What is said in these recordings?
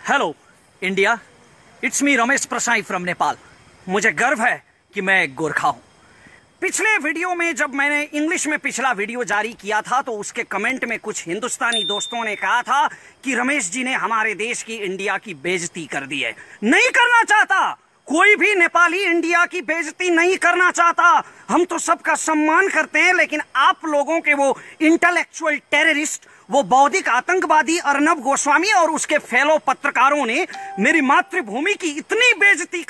Hello India, it's me Ramesh Prasai from Nepal. मुझे गर्व है कि मैं एक गोरखा हूं। पिछले वीडियो में जब मैंने इंग्लिश में पिछला वीडियो जारी किया था तो उसके कमेंट में कुछ हिंदुस्तानी दोस्तों ने कहा था कि रमेश जी ने हमारे देश की, इंडिया की बेइज्जती कर दी है। नहीं करना चाहता, कोई भी नेपाली इंडिया की बेइज्जती नहीं करना चाहता। हम तो सबका सम्मान करते हैं, लेकिन आप लोगों के वो इंटेलेक्चुअल टेररिस्ट, वो बौद्धिक आतंकवादी अर्नब गोस्वामी और उसके फेलो पत्रकारों ने मेरी मातृभूमि की इतनी बेइज्जती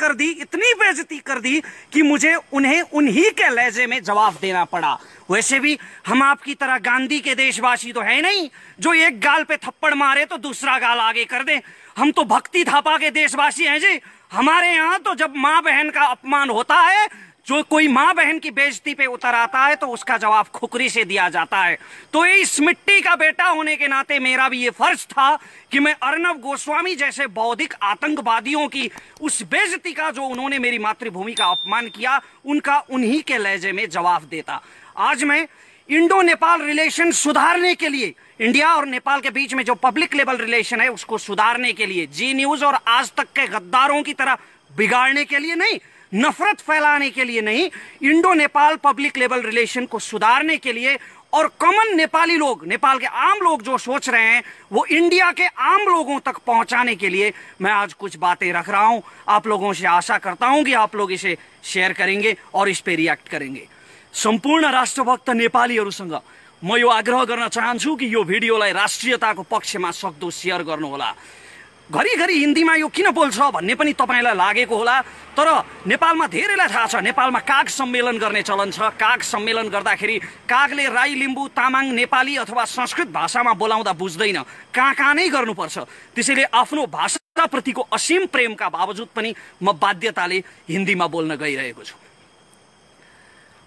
कर दी कि मुझे उन्हें उन्हीं के लहजे में जवाब देना पड़ा। वैसे भी हम आपकी तरह गांधी के देशवासी तो है नहीं जो एक गाल पे थप्पड़ मारे तो दूसरा गाल आगे कर दे। हम तो भक्ति थापा के देशवासी हैं जी। हमारे यहाँ तो जब माँ बहन का अपमान होता है, जो कोई माँ बहन की बेइज्जती पे उतर आता है तो उसका जवाब खुकरी से दिया जाता है। तो इस मिट्टी का बेटा होने के नाते मेरा भी ये फर्ज था कि मैं अर्नब गोस्वामी जैसे बौद्धिक आतंकवादियों की उस बेइज्जती का, जो उन्होंने मेरी मातृभूमि का अपमान किया, उनका उन्हीं के लहजे में जवाब देता। आज मैं इंडो नेपाल रिलेशन सुधारने के लिए, इंडिया और नेपाल के बीच में जो पब्लिक लेवल रिलेशन है उसको सुधारने के लिए, जी न्यूज और आज तक के गद्दारों की तरह बिगाड़ने के लिए नहीं, नफरत फैलाने के लिए नहीं, Indo Nepal public level relation को सुधारने के लिए और कॉमन नेपाली लोग, नेपाल के आम लोग जो सोच रहे हैं वो इंडिया के आम लोगों तक पहुंचाने के लिए मैं आज कुछ बातें रख रहा हूं। आप लोगों से आशा करता हूं कि आप लोग इसे शेयर करेंगे और इस पे रिएक्ट करेंगे। सम्पूर्ण राष्ट्रभक्त नेपालीहरूसँग म यो आग्रह गर्न चाहन्छु कि यो भिडियोलाई राष्ट्रियताको पक्षमा सक्दो शेयर गर्नुहोला। घरिघरि हिन्दीमा यो किन बोल्छ भन्ने पनि तपाईलाई लागेको होला, तर नेपालमा धेरैलाई थाहा छ नेपालमा काग सम्मेलन गर्ने चलन छ। काग सम्मेलन गर्दाखेरि कागले राई, लिम्बू, तामाङ, नेपाली अथवा संस्कृत भाषामा बोलाउँदा बुझ्दैन, कहाँ नै गर्नुपर्छ। त्यसैले आफ्नो भाषाप्रतिको असीम प्रेमका बावजुद पनि म बाध्यताले हिन्दीमा बोल्न गइरहेको छु।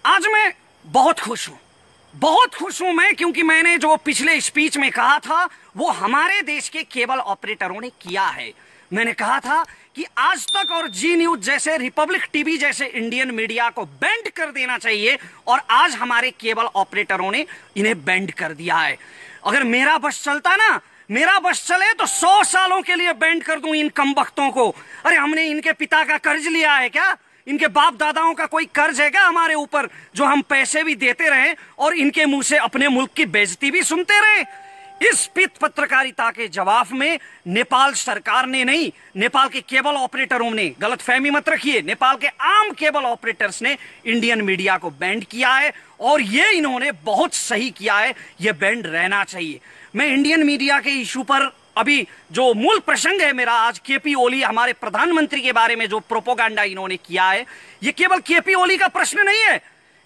आज मैं बहुत खुश हूं मैं, क्योंकि मैंने जो पिछले स्पीच में कहा था वो हमारे देश के केबल ऑपरेटरों ने किया है। मैंने कहा था कि आज तक और जी न्यूज जैसे, रिपब्लिक टीवी जैसे इंडियन मीडिया को बैंड कर देना चाहिए, और आज हमारे केबल ऑपरेटरों ने इन्हें बैंड कर दिया है। अगर मेरा बस चलता ना, मेरा बस चले तो 100 सालों के लिए बैंड कर दूं इन कमबख्तों को। अरे हमने इनके पिता का कर्ज लिया है क्या? इनके बाप दादाओं का कोई कर्ज है क्या हमारे ऊपर, जो हम पैसे भी देते रहे और इनके मुंह से अपने मुल्क की बेइज्जती भी सुनते रहे? इस पित पत्रकारिता के जवाब में नेपाल सरकार ने नहीं, नेपाल के केबल ऑपरेटरों ने, गलतफहमी मत रखिए, नेपाल के आम केबल ऑपरेटर्स ने इंडियन मीडिया को बैंड किया है, और ये इन्होंने बहुत सही किया है। ये बैंड रहना चाहिए। मैं इंडियन मीडिया के इशू पर, अभी जो मूल प्रसंग है मेरा आज, केपी ओली, हमारे प्रधानमंत्री के बारे में जो प्रोपोगंडा इन्होंने किया है, ये केवल केपी ओली का प्रश्न नहीं है,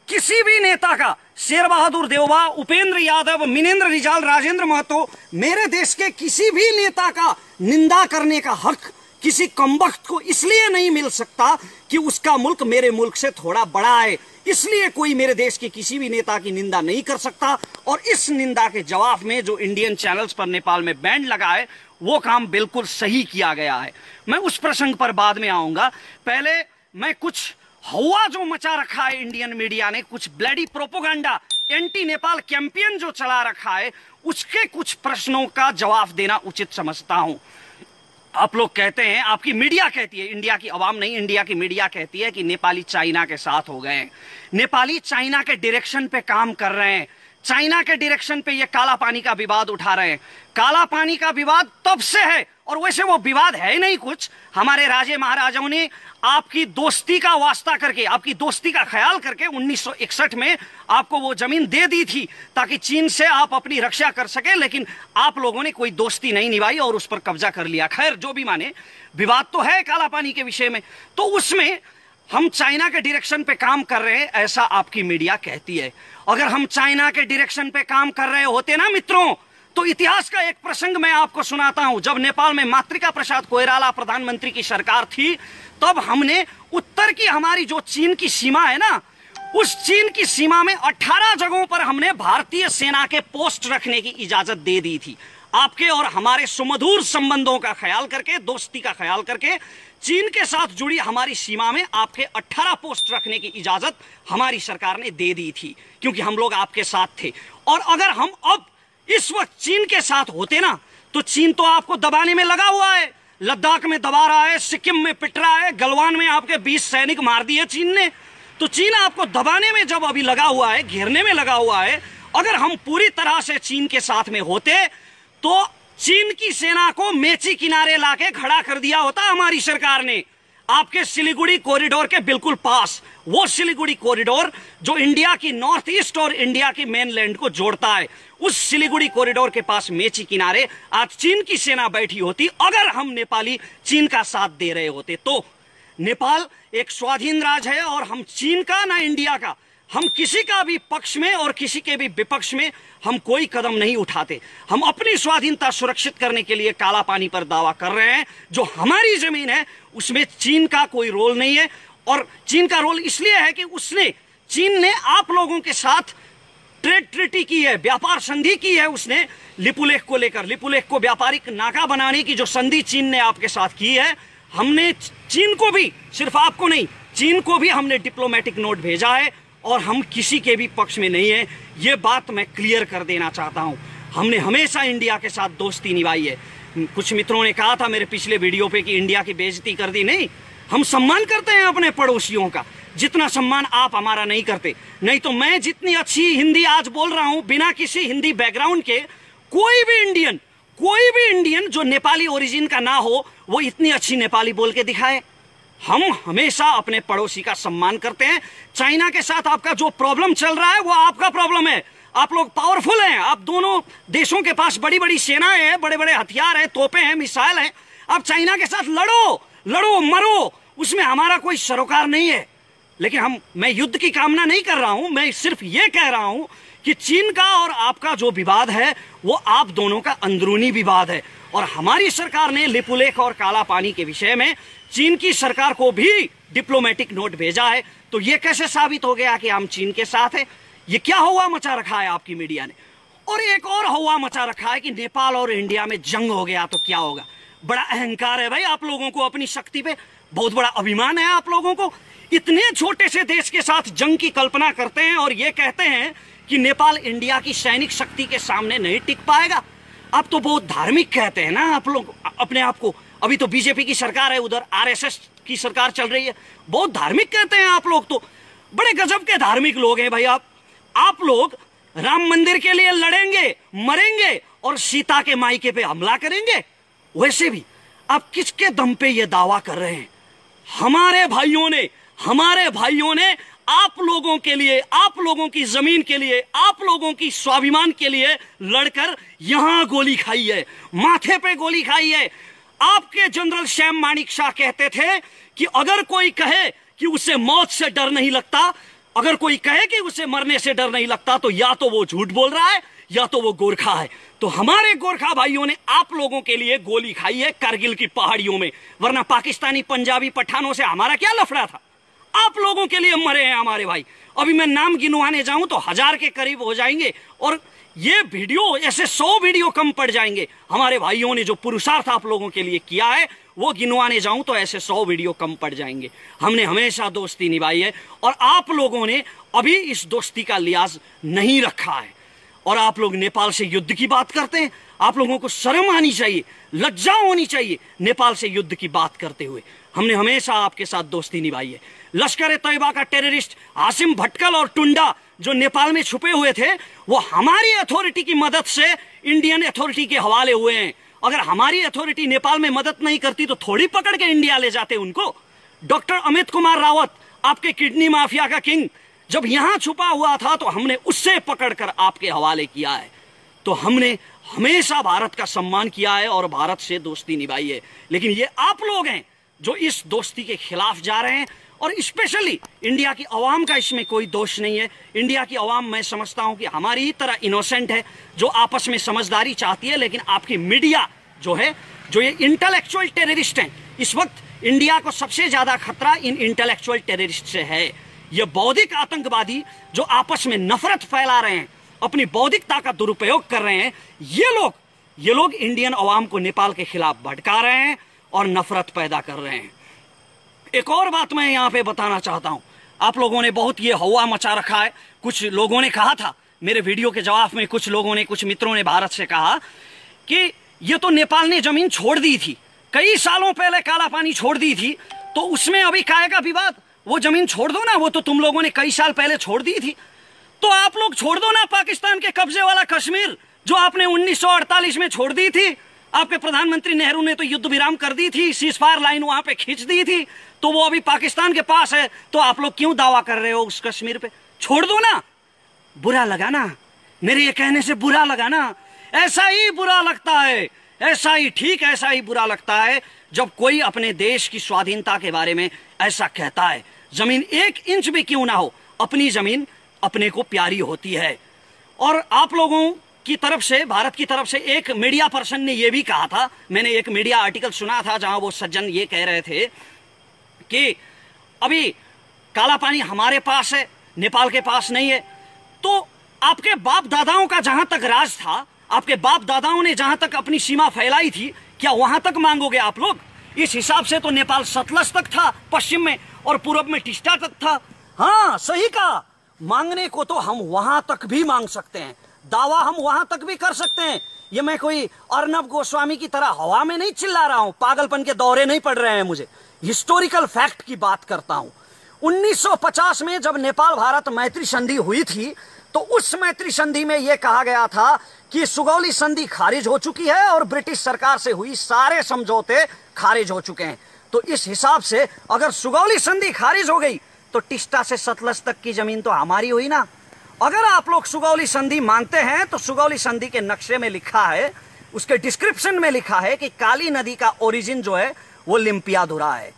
किसी भी नेता का, शेर बहादुर देवबा, उपेंद्र यादव, मिनेंद्र रिजाल, राजेंद्र महतो, मेरे देश के किसी भी नेता का निंदा करने का हक किसी कमबख्त को इसलिए नहीं मिल सकता कि उसका मुल्क मेरे मुल्क से थोड़ा बड़ा है। इसलिए कोई मेरे देश के किसी भी नेता की निंदा नहीं कर सकता, और इस निंदा के जवाब में जो इंडियन चैनल्स पर नेपाल में बैन लगा है वो काम बिल्कुल सही किया गया है। मैं उस प्रसंग पर बाद में आऊंगा। पहले मैं कुछ हवा जो मचा रखा है इंडियन मीडिया ने, कुछ bloody propaganda, anti Nepal campaign जो चला रखा है, उसके कुछ प्रश्नों का जवाब देना उचित समझता हूं। आप लोग कहते हैं, आपकी मीडिया कहती है, इंडिया की आवाम नहीं, इंडिया की मीडिया कहती है कि नेपाली चाइना के साथ हो गए, नेपाली चाइना के डायरेक्शन पे काम कर रहे हैं, चाइना के डायरेक्शन पे ये काला पानी का विवाद उठा रहे हैं। काला पानी का विवाद तब से है, और वैसे वो विवाद है नहीं कुछ, हमारे राजे महाराजाओं ने आपकी दोस्ती का वास्ता करके, आपकी दोस्ती का ख्याल करके 1961 में आपको वो जमीन दे दी थी ताकि चीन से आप अपनी रक्षा कर सके, लेकिन आप लोगों ने कोई दोस्ती नहीं निभाई और उस पर कब्जा कर लिया। खैर, जो भी माने, विवाद तो है काला पानी के विषय में, तो उसमें हम चाइना के डायरेक्शन पे काम कर रहे हैं, ऐसा आपकी मीडिया कहती है। अगर हम चाइना के डायरेक्शन पे काम कर रहे होते ना मित्रों, तो इतिहास का एक प्रसंग मैं आपको सुनाता हूं। जब नेपाल में मातृका प्रसाद कोइराला प्रधानमंत्री की सरकार थी, तब हमने उत्तर की हमारी जो चीन की सीमा है ना, उस चीन की सीमा में 18 जगहों पर हमने भारतीय सेना के पोस्ट रखने की इजाजत दे दी थी। आपके और हमारे सुमधुर संबंधों का ख्याल करके, दोस्ती का ख्याल करके, चीन के साथ जुड़ी हमारी सीमा में आपके 18 पोस्ट रखने की इजाजत हमारी सरकार ने दे दी थी, क्योंकि हम लोग आपके साथ थे। और अगर हम अब इस वक्त चीन के साथ होते ना, तो चीन तो आपको दबाने में लगा हुआ है, लद्दाख में दबा रहा है, सिक्किम में पिट रहा है, गलवान में आपके 20 सैनिक मार दिए चीन ने। तो चीन आपको दबाने में जब अभी लगा हुआ है, घेरने में लगा हुआ है, अगर हम पूरी तरह से चीन के साथ में होते तो चीन की सेना को मेची किनारे लाके खड़ा कर दिया होता हमारी सरकार ने, आपके सिलीगुड़ी कॉरिडोर के बिल्कुल पास। वो सिलीगुड़ी कॉरिडोर जो इंडिया की नॉर्थ ईस्ट और इंडिया की मेनलैंड को जोड़ता है, उस सिलीगुड़ी कॉरिडोर के पास मेची किनारे आज चीन की सेना बैठी होती अगर हम नेपाली चीन का साथ दे रहे होते तो। नेपाल एक स्वाधीन राज्य है और हम चीन का ना इंडिया का, हम किसी का भी पक्ष में और किसी के भी विपक्ष में हम कोई कदम नहीं उठाते। हम अपनी स्वाधीनता सुरक्षित करने के लिए काला पानी पर दावा कर रहे हैं। जो हमारी जमीन है उसमें चीन का कोई रोल नहीं है, और चीन का रोल इसलिए है कि चीन ने आप लोगों के साथ ट्रेड ट्रीटी की है, व्यापार संधि की है उसने लिपुलेख को लेकर। लिपुलेख को व्यापारिक नाका बनाने की जो संधि चीन ने आपके साथ की है, हमने चीन को भी, सिर्फ आपको नहीं, चीन को भी हमने डिप्लोमेटिक नोट भेजा है और हम किसी के भी पक्ष में नहीं है। ये बात मैं क्लियर कर देना चाहता हूं। हमने हमेशा इंडिया के साथ दोस्ती निभाई है। कुछ मित्रों ने कहा था मेरे पिछले वीडियो पे कि इंडिया की बेइज्जती कर दी। नहीं, हम सम्मान करते हैं अपने पड़ोसियों का, जितना सम्मान आप हमारा नहीं करते। नहीं तो मैं जितनी अच्छी हिंदी आज बोल रहा हूं बिना किसी हिंदी बैकग्राउंड के, कोई भी इंडियन जो नेपाली ओरिजिन का ना हो वो इतनी अच्छी नेपाली बोल के दिखाए। हम हमेशा अपने पड़ोसी का सम्मान करते हैं। चाइना के साथ आपका जो प्रॉब्लम चल रहा है वो आपका प्रॉब्लम है। आप लोग पावरफुल हैं, आप दोनों देशों के पास बड़ी बड़ी सेनाएं हैं, बड़े बड़े हथियार हैं, तोपें हैं, मिसाइल हैं। आप चाइना के साथ लड़ो मरो, उसमें हमारा कोई सरोकार नहीं है। लेकिन मैं युद्ध की कामना नहीं कर रहा हूं, मैं सिर्फ ये कह रहा हूं कि चीन का और आपका जो विवाद है वो आप दोनों का अंदरूनी विवाद है। और हमारी सरकार ने लिपुलेख और काला पानी के विषय में चीन की सरकार को भी डिप्लोमेटिक नोट भेजा है। तो ये कैसे साबित हो गया कि हम चीन के साथ है? ये क्या हुआ मचा रखा है आपकी मीडिया ने? और एक और हुआ मचा रखा है कि नेपाल और इंडिया में जंग हो गया तो क्या होगा। बड़ा अहंकार है भाई आप लोगों को अपनी शक्ति पे, बहुत बड़ा अभिमान है आप लोगों को। इतने छोटे से देश के साथ जंग की कल्पना करते हैं और ये कहते हैं कि नेपाल इंडिया की सैनिक शक्ति के सामने नहीं टिक पाएगा। आप तो बहुत धार्मिक कहते हैं ना आप लोग अपने आप को। अभी तो बीजेपी की सरकार है, उधर आरएसएस की सरकार चल रही है, बहुत धार्मिक कहते हैं आप लोग। तो बड़े गजब के धार्मिक लोग हैं भाई आप लोग राम मंदिर के लिए लड़ेंगे, मरेंगे और सीता के मायके पे हमला करेंगे। वैसे भी आप किसके दम पे ये दावा कर रहे हैं? हमारे भाइयों ने आप लोगों के लिए, आप लोगों की जमीन के लिए, आप लोगों की स्वाभिमान के लिए लड़कर यहां गोली खाई है, माथे पे गोली खाई है। आपके जनरल श्याम माणिक शाह कहते थे कि अगर कोई कहे कि उसे मौत से डर नहीं लगता, अगर कोई कहे कि उसे मरने से डर नहीं लगता, तो या तो वो झूठ बोल रहा है या तो वो गोरखा है। तो हमारे गोरखा भाइयों ने आप लोगों के लिए गोली खाई है कारगिल की पहाड़ियों में, वरना पाकिस्तानी पंजाबी पठानों से हमारा क्या लफड़ा था? आप लोगों के लिए मरे हैं हमारे भाई। अभी मैं नाम गिनवाने जाऊं तो 1000 के करीब हो जाएंगे और ये वीडियो ऐसे 100 वीडियो कम पड़ जाएंगे। हमारे भाइयों ने जो पुरुषार्थ आप लोगों के लिए किया है वो गिनवाने जाऊं तो ऐसे 100 वीडियो कम पड़ जाएंगे। हमने हमेशा दोस्ती निभाई है और आप लोगों ने अभी इस दोस्ती का लिहाज नहीं रखा है। और आप लोग नेपाल से युद्ध की बात करते हैं। आप लोगों को शर्म आनी चाहिए, लज्जा होनी चाहिए नेपाल से युद्ध की बात करते हुए। हमने हमेशा आपके साथ दोस्ती निभाई है। लश्कर-ए-तैयबा का टेररिस्ट आसिम भटकल और टुंडा जो नेपाल में छुपे हुए थे, वो हमारी अथॉरिटी की मदद से इंडियन अथॉरिटी के हवाले हुए हैं। अगर हमारी अथॉरिटी नेपाल में मदद नहीं करती तो थोड़ी पकड़ के इंडिया ले जाते उनको। डॉक्टर अमित कुमार रावत, आपके किडनी माफिया का किंग, जब यहां छुपा हुआ था तो हमने उससे पकड़कर आपके हवाले किया है। तो हमने हमेशा भारत का सम्मान किया है और भारत से दोस्ती निभाई है। लेकिन ये आप लोग हैं जो इस दोस्ती के खिलाफ जा रहे हैं। और स्पेशली इंडिया की आवाम का इसमें कोई दोष नहीं है। इंडिया की आवाम मैं समझता हूं कि हमारी ही तरह इनोसेंट है, जो आपस में समझदारी चाहती है। लेकिन आपकी मीडिया जो है, जो ये इंटेलेक्चुअल टेररिस्ट हैं, इस वक्त इंडिया को सबसे ज्यादा खतरा इन इंटेलेक्चुअल टेररिस्ट से है। ये बौद्धिक आतंकवादी जो आपस में नफरत फैला रहे हैं, अपनी बौद्धिकता का दुरुपयोग कर रहे हैं, ये लोग इंडियन अवाम को नेपाल के खिलाफ भड़का रहे हैं और नफरत पैदा कर रहे हैं। एक और बात मैं यहाँ पे बताना चाहता हूँ। आप लोगों ने बहुत ये हवा मचा रखा है। कुछ लोगों ने कहा था मेरे वीडियो के जवाब में, कुछ मित्रों ने भारत से कहा कि ये तो नेपाल ने जमीन छोड़ दी थी, कई सालों पहले काला पानी छोड़ दी थी, तो उसमें अभी काहे का विवाद? वो जमीन छोड़ दो ना, वो तो तुम लोगों ने कई साल पहले छोड़ दी थी। तो आप लोग छोड़ दो ना पाकिस्तान के कब्जे वाला कश्मीर, जो आपने 1948 में छोड़ दी थी। आपके प्रधानमंत्री नेहरू ने तो युद्ध विराम कर दी थी, सीजफायर लाइन वहां पे खींच दी थी, तो वो अभी पाकिस्तान के पास है। तो आप लोग क्यों दावा कर रहे हो उस कश्मीर पे? छोड़ दो ना। बुरा लगा ना मेरे ये कहने से? बुरा लगा ना? ऐसा ही बुरा लगता है, ऐसा ही, ठीक ऐसा ही बुरा लगता है जब कोई अपने देश की स्वाधीनता के बारे में ऐसा कहता है। जमीन 1 इंच भी क्यों ना हो, अपनी जमीन अपने को प्यारी होती है। और आप लोगों की तरफ से, भारत की तरफ से एक मीडिया पर्सन ने यह भी कहा था, मैंने एक मीडिया आर्टिकल सुना था जहां वो सज्जन ये कह रहे थे कि अभी काला पानी हमारे पास है, नेपाल के पास नहीं है। तो आपके बाप दादाओं का जहां तक राज था, आपके बाप दादाओं ने जहां तक अपनी सीमा फैलाई थी, क्या वहां तक मांगोगे आप लोग? इस हिसाब से तो नेपाल सतलज तक था पश्चिम में, और पूरब में टिस्टा तक था। हाँ, सही कहा, मांगने को तो हम वहां तक भी मांग सकते हैं, दावा हम वहां तक भी कर सकते हैं। ये मैं कोई अर्नब गोस्वामी की तरह हवा में नहीं चिल्ला रहा हूं, पागलपन के दौरे नहीं पड़ रहे हैं मुझे, हिस्टोरिकल फैक्ट की बात करता हूं। 1950 में जब नेपाल भारत मैत्री संधि हुई थी, तो उस मैत्री संधि में यह कहा गया था कि सुगौली संधि खारिज हो चुकी है और ब्रिटिश सरकार से हुई सारे समझौते खारिज हो चुके हैं। तो इस हिसाब से अगर सुगौली संधि खारिज हो गई तो टिस्टा से सतलज तक की जमीन तो हमारी हुई ना। अगर आप लोग सुगौली संधि मानते हैं तो सुगौली संधि के नक्शे में लिखा है, उसके डिस्क्रिप्शन में लिखा है कि काली नदी का ओरिजिन जो है वो लिम्पियाधुरा है।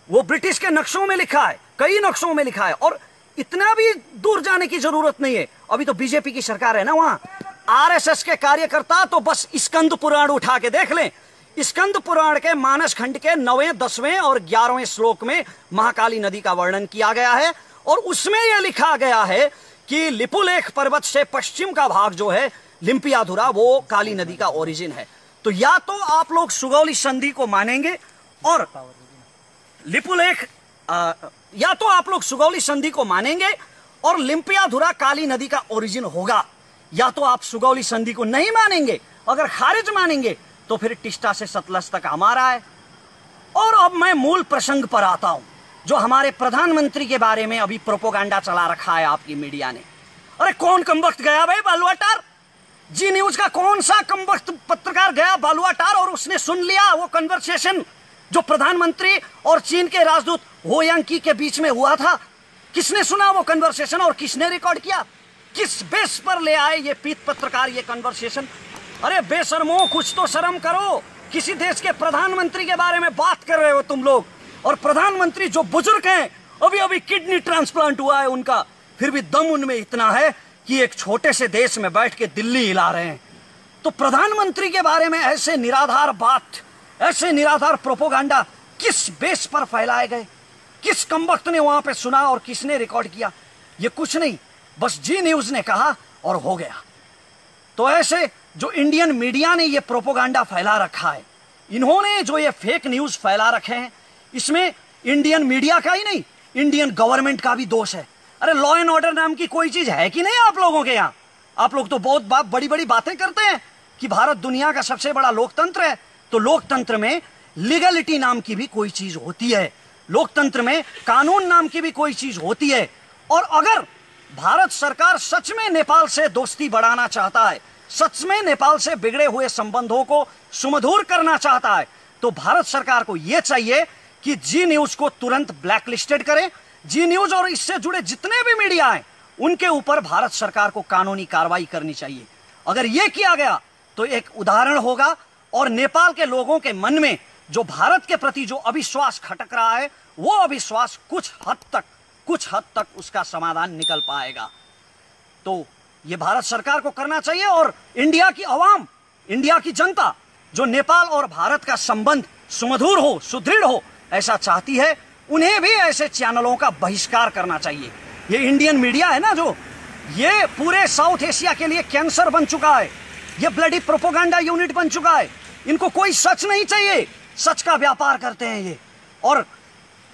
वो ब्रिटिश के नक्शों में लिखा है, कई नक्शों में लिखा है, और इतना भी दूर जाने की जरूरत नहीं है। अभी तो बीजेपी की सरकार है ना वहां, आरएसएस के कार्यकर्ता तो बस स्कंद पुराण उठा के देख लें। स्कंद पुराण के मानस खंड के 9वें, 10वें और 11वें श्लोक में महाकाली नदी का वर्णन किया गया है, और उसमें यह लिखा गया है कि लिपुलेख पर्वत से पश्चिम का भाग जो है लिम्पियाधुरा, वो काली नदी का ओरिजिन है। तो या तो आप लोग सुगौली संधि को मानेंगे और लिपुलेख, या तो आप लोग सुगौली संधि को मानेंगे और लिम्पियाधुरा काली नदी का ओरिजिन होगा, या तो आप सुगौली संधि को नहीं मानेंगे। अगर खारिज मानेंगे तो फिर टिस्टा से सतलज तक हमारा है। और अब मैं मूल प्रसंग पर आता हूं, जो हमारे प्रधानमंत्री के बारे में अभी प्रोपोगंडा चला रखा है आपकी मीडिया ने। अरे कौन कमबख्त गया भाई बालुआटार? जी न्यूज का कौन सा कमबख्त पत्रकार गया बालुआटार और उसने सुन लिया वो कन्वर्सेशन जो प्रधानमंत्री और चीन के राजदूत हो यांकी के बीच में हुआ था? किसने सुना वो कन्वर्सेशन और किसने रिकॉर्ड किया? किस बेस पर ले आए ये पीत पत्रकार ये कन्वर्सेशन? अरे बेशर्मो, कुछ तो शर्म करो। किसी देश के प्रधानमंत्री के बारे में बात कर रहे हो तुम लोग, और प्रधानमंत्री जो बुजुर्ग हैं, अभी अभी किडनी ट्रांसप्लांट हुआ है उनका, फिर भी दम उनमें इतना है कि एक छोटे से देश में बैठ के दिल्ली हिला रहे हैं। तो प्रधानमंत्री के बारे में ऐसे निराधार बात, ऐसे निराधार प्रोपोगंडा किस बेस पर फैलाए गए? किस कमबख्त ने वहां पे सुना और किसने रिकॉर्ड किया? ये कुछ नहीं, बस जी न्यूज ने कहा और हो गया। तो ऐसे जो इंडियन मीडिया ने ये प्रोपोगंडा फैला रखा है, इन्होंने जो ये फेक न्यूज फैला रखे हैं, इसमें इंडियन मीडिया का ही नहीं, इंडियन गवर्नमेंट का भी दोष है। अरे लॉ एंड ऑर्डर नाम की कोई चीज है कि नहीं आप लोगों के यहाँ? आप लोग तो बहुत बड़ी बड़ी बातें करते हैं कि भारत दुनिया का सबसे बड़ा लोकतंत्र है। तो लोकतंत्र में लीगलिटी नाम की भी कोई चीज होती है, लोकतंत्र में कानून नाम की भी कोई चीज होती है। और अगर भारत सरकार सच में नेपाल से दोस्ती बढ़ाना चाहता है, सच में नेपाल से बिगड़े हुए संबंधों को सुमधुर करना चाहता है, तो भारत सरकार को यह चाहिए कि जी न्यूज को तुरंत ब्लैकलिस्टेड करें। जी न्यूज और इससे जुड़े जितने भी मीडिया हैं, उनके ऊपर भारत सरकार को कानूनी कार्रवाई करनी चाहिए। अगर यह किया गया तो एक उदाहरण होगा, और नेपाल के लोगों के मन में जो भारत के प्रति जो अविश्वास खटक रहा है, वो अविश्वास कुछ हद तक उसका समाधान निकल पाएगा। तो ये भारत सरकार को करना चाहिए, और इंडिया की आवाम, इंडिया की जनता जो नेपाल और भारत का संबंध सुमधुर हो, सुदृढ़ हो, ऐसा चाहती है, उन्हें भी ऐसे चैनलों का बहिष्कार करना चाहिए। ये इंडियन मीडिया है ना, जो ये पूरे साउथ एशिया के लिए कैंसर बन चुका है, ये ब्लडी प्रोपोगंडा यूनिट बन चुका है। इनको कोई सच नहीं चाहिए, सच का व्यापार करते हैं ये। और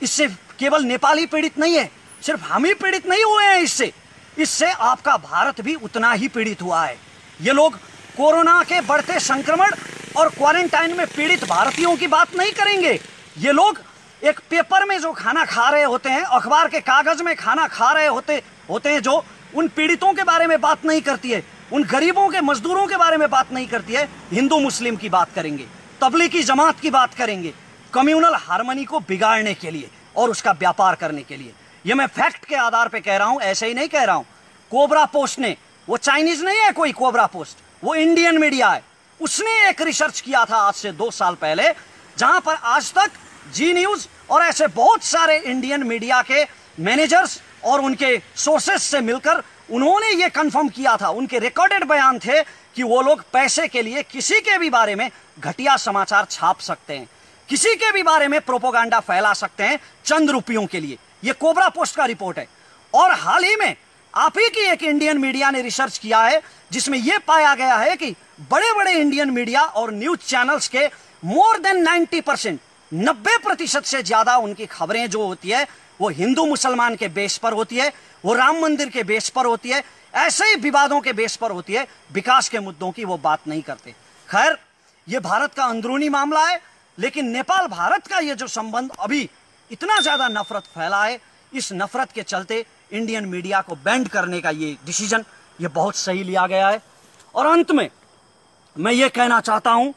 इससे केवल नेपाल ही पीड़ित नहीं है, सिर्फ हम ही पीड़ित नहीं हुए हैं इससे आपका भारत भी उतना ही पीड़ित हुआ है। ये लोग कोरोना के बढ़ते संक्रमण और क्वारंटाइन में पीड़ित भारतीयों की बात नहीं करेंगे। ये लोग एक पेपर में जो खाना खा रहे होते हैं, अखबार के कागज में खाना खा रहे होते हैं, जो उन पीड़ितों के बारे में बात नहीं करती है, उन गरीबों के मजदूरों के बारे में बात नहीं करती है। हिंदू मुस्लिम की बात करेंगे, तबलीगी जमात की बात करेंगे, कम्युनल हार्मनी को बिगाड़ने के लिए और उसका व्यापार करने के लिए। ये मैं फैक्ट के आधार पे कह रहा हूं, ऐसे ही नहीं कह रहा हूं। कोबरा पोस्ट ने, वो चाइनीज नहीं है कोई कोबरा पोस्ट, वो इंडियन मीडिया है, उसने एक रिसर्च किया था आज से 2 साल पहले, जहां पर आज तक, जी न्यूज और ऐसे बहुत सारे इंडियन मीडिया के मैनेजर्स और उनके सोर्सेस से मिलकर उन्होंने ये कंफर्म किया था, उनके रिकॉर्डेड बयान थे कि वो लोग पैसे के लिए किसी के भी बारे में घटिया समाचार छाप सकते हैं, किसी के भी बारे में प्रोपोगंडा फैला सकते हैं चंद रुपयों के लिए। ये कोबरा पोस्ट का रिपोर्ट है। और हाल ही में आप ही की एक इंडियन मीडिया ने रिसर्च किया है, जिसमें यह पाया गया है कि बड़े बड़े इंडियन मीडिया और न्यूज चैनल्स के मोर देन 90%, 90% से ज्यादा उनकी खबरें जो होती है वो हिंदू मुसलमान के बेस पर होती है, वो राम मंदिर के बेस पर होती है, ऐसे ही विवादों के बेस पर होती है, विकास के मुद्दों की वो बात नहीं करते। खैर, ये भारत का अंदरूनी मामला है, लेकिन नेपाल भारत का ये जो संबंध अभी इतना ज्यादा नफरत फैला है, इस नफरत के चलते इंडियन मीडिया को बैंड करने का ये डिसीजन, ये बहुत सही लिया गया है। और अंत में मैं ये कहना चाहता हूं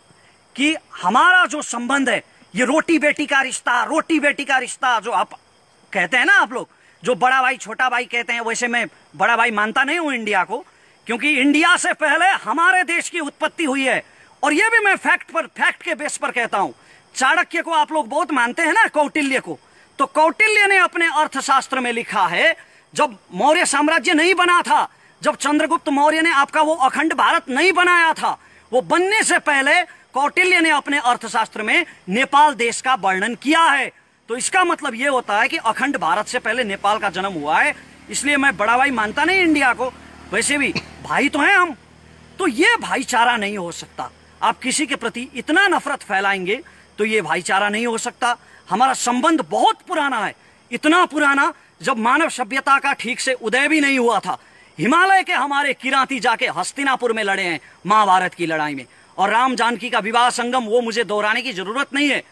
कि हमारा जो संबंध है, ये रोटी बेटी का रिश्ता, रोटी बेटी का रिश्ता जो आप कहते हैं ना, आप लोग जो बड़ा भाई छोटा भाई कहते हैं, वैसे मैं बड़ा भाई मानता नहीं हूं इंडिया को, क्योंकि इंडिया से पहले हमारे देश की उत्पत्ति हुई है। और ये भी मैं फैक्ट के बेस पर कहता हूं। चाणक्य को आप लोग बहुत मानते हैं ना, कौटिल्य को, तो कौटिल्य ने अपने अर्थशास्त्र में लिखा है, जब मौर्य साम्राज्य नहीं बना था, जब चंद्रगुप्त मौर्य ने आपका वो अखंड भारत नहीं बनाया था, वो बनने से पहले कौटिल्य ने अपने अर्थशास्त्र में नेपाल देश का वर्णन किया है। तो इसका मतलब ये होता है कि अखंड भारत से पहले नेपाल का जन्म हुआ है। इसलिए मैं बड़ा भाई मानता नहीं इंडिया को, वैसे भी भाई तो हैं हम। तो ये भाईचारा नहीं हो सकता। आप किसी के प्रति इतना नफरत फैलाएंगे तो ये भाईचारा नहीं हो सकता। हमारा संबंध बहुत पुराना है, इतना पुराना जब मानव सभ्यता का ठीक से उदय भी नहीं हुआ था। हिमालय के हमारे किराती जाके हस्तिनापुर में लड़े हैं महाभारत की लड़ाई में, और राम जानकी का विवाह संगम, वो मुझे दोहराने की जरूरत नहीं है।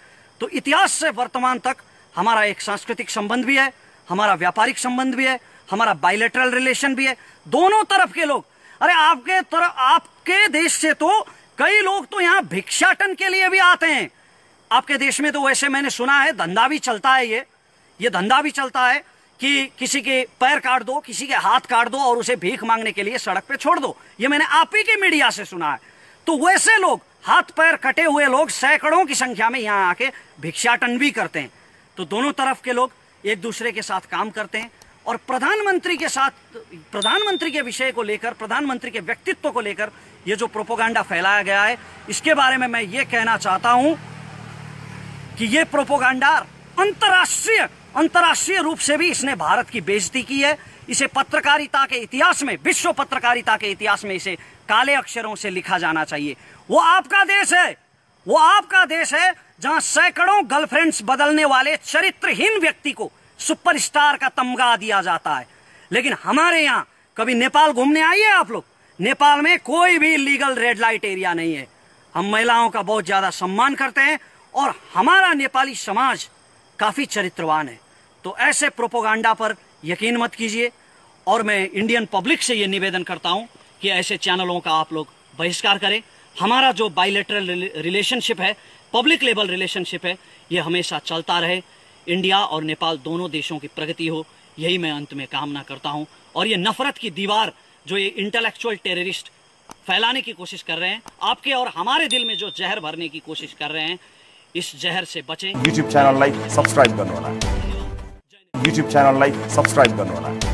तो इतिहास से वर्तमान तक हमारा एक सांस्कृतिक संबंध भी है, हमारा व्यापारिक संबंध भी है, हमारा बायलैटरल रिलेशन भी है। दोनों तरफ के लोग, अरे आपके देश से तो कई लोग तो यहाँ भिक्षाटन के लिए भी आते हैं। आपके देश में तो वैसे मैंने सुना है धंधा भी चलता है, ये धंधा भी चलता है कि किसी के पैर काट दो, किसी के हाथ काट दो और उसे भीख मांगने के लिए सड़क पे छोड़ दो। ये मैंने आप ही के मीडिया से सुना है। तो वैसे लोग, हाथ पैर कटे हुए लोग सैकड़ों की संख्या में यहाँ आके भिक्षाटन भी करते हैं। तो दोनों तरफ के लोग एक दूसरे के साथ काम करते हैं। और प्रधानमंत्री के साथ, प्रधानमंत्री के विषय को लेकर, प्रधानमंत्री के व्यक्तित्व को लेकर ये जो प्रोपोगंडा फैलाया गया है, इसके बारे में मैं ये कहना चाहता हूं कि ये प्रोपोगंडा अंतर्राष्ट्रीय रूप से भी इसने भारत की बेइज्जती की है। इसे पत्रकारिता के इतिहास में, विश्व पत्रकारिता के इतिहास में इसे काले अक्षरों से लिखा जाना चाहिए। वो आपका देश है, वो आपका देश है जहां सैकड़ों गर्लफ्रेंड्स बदलने वाले चरित्रहीन व्यक्ति को सुपरस्टार का तमगा दिया जाता है। लेकिन हमारे यहां, कभी नेपाल घूमने आइए आप लोग, नेपाल में कोई भी लीगल रेड लाइट एरिया नहीं है। हम महिलाओं का बहुत ज्यादा सम्मान करते हैं और हमारा नेपाली समाज काफी चरित्रवान है। तो ऐसे प्रोपोगंडा पर यकीन मत कीजिए। और मैं इंडियन पब्लिक से यह निवेदन करता हूं कि ऐसे चैनलों का आप लोग बहिष्कार करें। हमारा जो बायलैटरल रिलेशनशिप है, पब्लिक लेवल रिलेशनशिप है, ये हमेशा चलता रहे। इंडिया और नेपाल दोनों देशों की प्रगति हो, यही मैं अंत में कामना करता हूं। और ये नफरत की दीवार जो ये इंटेलेक्चुअल टेररिस्ट फैलाने की कोशिश कर रहे हैं, आपके और हमारे दिल में जो जहर भरने की कोशिश कर रहे हैं, इस जहर से बचें। YouTube चैनल लाइक सब्सक्राइब करने वाला है। YouTube चैनल लाइक सब्सक्राइब करने वाला है।